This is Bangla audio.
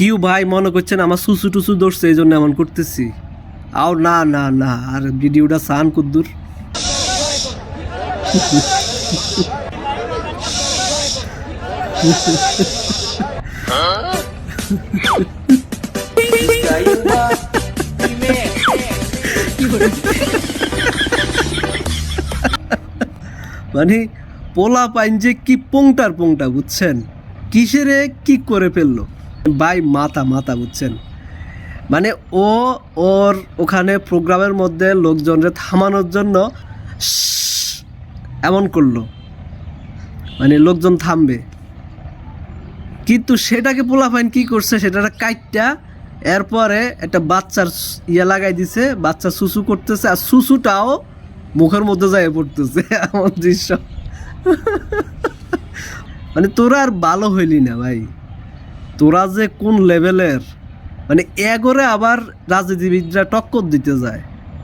কিউ ভাই মনে করছেন আমার সুসু টুসু ধরছে এই জন্য এমন করতেছি? আও না না না, আর ভিডিওটা সান কুদ্দুর। মানে পোলা পাইন যে কি পোংটার পোংটা, বুঝছেন? কিসেরে কি করে ফেললো ভাই, মাথা মাথা, বুঝছেন? মানে ও ওর ওখানে প্রোগ্রামের মধ্যে লোকজনকে থামানোর জন্য এমন করলো, মানে লোকজন থামবে, কিন্তু সেটাকে পোলাপাইন কি করছে, সেটা কাইটটা এরপরে একটা বাচ্চার ইয়ে লাগাই দিছে, বাচ্চা সুসু করতেছে আর সুসুটাও মুখের মধ্যে যায় পড়তেছে, এমন দৃশ্য। মানে তোরা আর ভালো হইলি না ভাই, তোরা যে কোন লেভেলের, মানে এগোরে আবার রাজনীতিবিদরা টক্কর দিতে যায়।